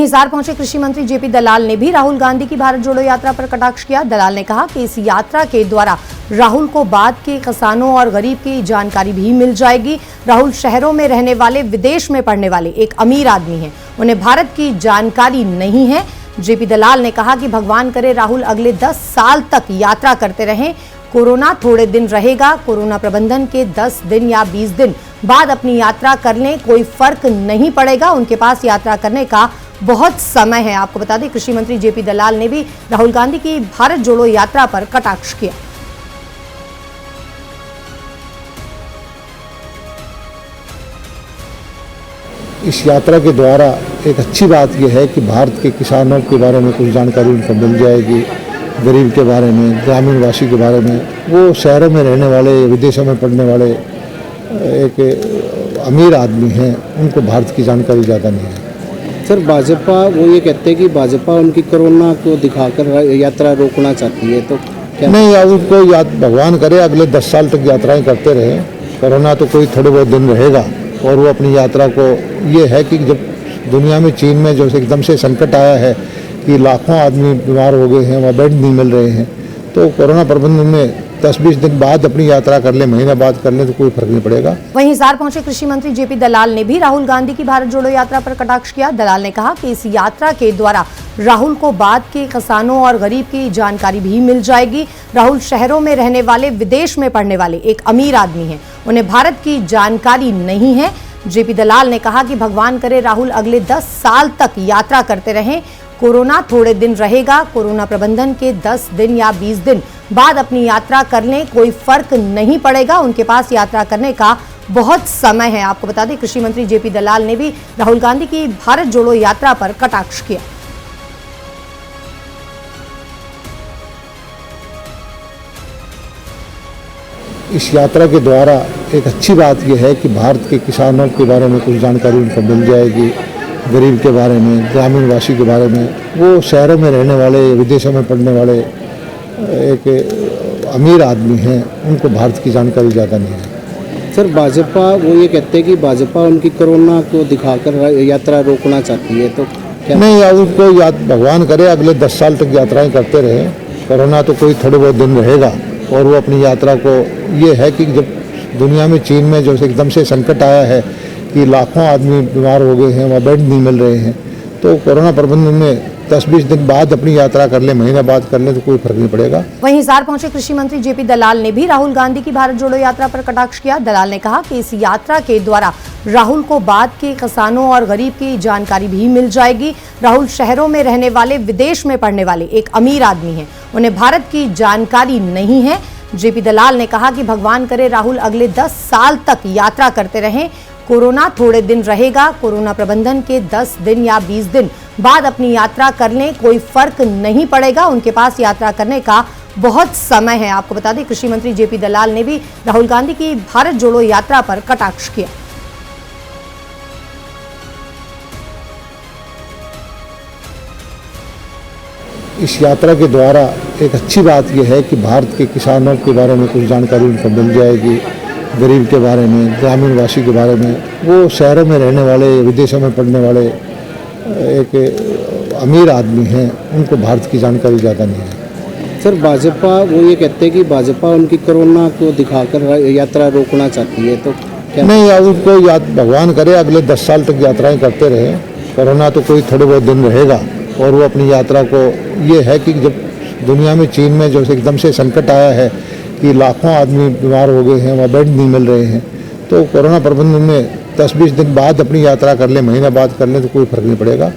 हिसार पहुंचे कृषि मंत्री जेपी दलाल ने भी राहुल गांधी की भारत जोड़ो यात्रा पर कटाक्ष किया। दलाल ने कहा कि इस यात्रा के द्वारा राहुल को बाद के किसानों और गरीब की जानकारी भी मिल जाएगी। राहुल शहरों में रहने वाले, विदेश में पढ़ने वाले एक अमीर आदमी हैं, उन्हें भारत की जानकारी नहीं है। जेपी दलाल ने कहा कि भगवान करे राहुल अगले 10 साल तक यात्रा करते रहें। कोरोना थोड़े दिन रहेगा, कोरोना प्रबंधन के 10 दिन या 20 दिन बाद अपनी यात्रा कर लें, कोई फर्क नहीं पड़ेगा। उनके पास यात्रा करने का बहुत समय है। आपको बता दें, कृषि मंत्री जेपी दलाल ने भी राहुल गांधी की भारत जोड़ो यात्रा पर कटाक्ष किया। इस यात्रा के द्वारा एक अच्छी बात यह है कि भारत के किसानों के बारे में कुछ जानकारी उनको मिल जाएगी, गरीब के बारे में, ग्रामीण वासी के बारे में। वो शहरों में रहने वाले, विदेशों में पढ़ने वाले एक अमीर आदमी हैं, उनको भारत की जानकारी ज़्यादा नहीं है। सर, भाजपा वो ये कहते हैं कि भाजपा उनकी कोरोना को दिखाकर यात्रा रोकना चाहती है, तो क्या? नहीं, अब उनको भगवान करे अगले 10 साल तक यात्राएं करते रहे। कोरोना तो कोई थोड़े बहुत दिन रहेगा और वो अपनी यात्रा को, ये है कि जब दुनिया में, चीन में जो एकदम से संकट आया है कि लाखों आदमी बीमार हो गए हैं, वहाँ बेड नहीं मिल रहे हैं, तो कोरोना प्रबंधन में 10-20 दिन बाद अपनी यात्रा कर ले, महीना बाद कर ले, तो कोई फर्क नहीं पड़ेगा। वहीं हिसार पहुंचे कृषि मंत्री जेपी दलाल ने भी राहुल गांधी की भारत जोड़ो यात्रा पर कटाक्ष किया। दलाल ने कहा कि इस यात्रा के द्वारा राहुल को बाद के किसानों और गरीब की जानकारी भी मिल जाएगी। राहुल शहरों में रहने वाले, विदेश में पढ़ने वाले एक अमीर आदमी हैं, उन्हें भारत की जानकारी नहीं है। जेपी दलाल ने कहा कि भगवान करे राहुल अगले 10 साल तक यात्रा करते रहें। कोरोना थोड़े दिन रहेगा, कोरोना प्रबंधन के 10 दिन या 20 दिन बाद अपनी यात्रा कर लें, कोई फर्क नहीं पड़ेगा। उनके पास यात्रा करने का बहुत समय है। आपको बता दें, कृषि मंत्री जेपी दलाल ने भी राहुल गांधी की भारत जोड़ो यात्रा पर कटाक्ष किया। इस यात्रा के द्वारा एक अच्छी बात यह है कि भारत के किसानों के बारे में कुछ जानकारी उनको मिल जाएगी, गरीब के बारे में, ग्रामीण वासी के बारे में। वो शहरों में रहने वाले, विदेशों में पढ़ने वाले एक अमीर आदमी हैं, उनको भारत की जानकारी ज़्यादा नहीं है। सर, भाजपा वो ये कहते हैं कि भाजपा उनकी कोरोना को दिखाकर यात्रा रोकना चाहती है, तो क्या? नहीं, अब उनको भगवान करे अगले 10 साल तक यात्राएं करते रहे। कोरोना तो कोई थोड़े बहुत दिन रहेगा और वो अपनी यात्रा को, ये है कि जब दुनिया में, चीन में जो एकदम से संकट आया है कि लाखों आदमी बीमार हो गए हैं, वहाँ बेड नहीं मिल रहे हैं, तो कोरोना प्रबंधन में 10-20 दिन बाद अपनी यात्रा कर ले, महीना बाद कर ले, तो कोई फर्क नहीं पड़ेगा। वहीं हिसार पहुंचे कृषि मंत्री जेपी दलाल ने भी राहुल गांधी की भारत जोड़ो यात्रा पर कटाक्ष किया। दलाल ने कहा कि इस यात्रा के द्वारा राहुल को बाद के किसानों और गरीब की जानकारी भी मिल जाएगी। राहुल शहरों में रहने वाले, विदेश में पढ़ने वाले एक अमीर आदमी हैं, उन्हें भारत की जानकारी नहीं है। जेपी दलाल ने कहा कि भगवान करे राहुल अगले 10 साल तक यात्रा करते रहें। कोरोना थोड़े दिन रहेगा, कोरोना प्रबंधन के 10 दिन या 20 दिन बाद अपनी यात्रा कर लें, कोई फर्क नहीं पड़ेगा। उनके पास यात्रा करने का बहुत समय है। आपको बता दें, कृषि मंत्री जेपी दलाल ने भी राहुल गांधी की भारत जोड़ो यात्रा पर कटाक्ष किया। इस यात्रा के द्वारा एक अच्छी बात यह है कि भारत के किसानों के बारे में कुछ जानकारी उनको मिल जाएगी, गरीब के बारे में, ग्रामीण वासी के बारे में। वो शहरों में रहने वाले, विदेशों में पढ़ने वाले एक अमीर आदमी हैं, उनको भारत की जानकारी ज़्यादा नहीं है। सर, भाजपा वो ये कहते हैं कि भाजपा उनकी कोरोना को दिखाकर यात्रा रोकना चाहती है, तो क्या? नहीं, अब उनको भगवान करे अगले 10 साल तक यात्राएं करते रहे। कोरोना तो कोई थोड़े बहुत दिन रहेगा और वो अपनी यात्रा को, ये है कि जब दुनिया में, चीन में जो एकदम से संकट आया है कि लाखों आदमी बीमार हो गए हैं, वहाँ बेड नहीं मिल रहे हैं, तो कोरोना प्रबंधन में 10-20 दिन बाद अपनी यात्रा कर ले, महीना बाद कर ले, तो कोई फर्क नहीं पड़ेगा।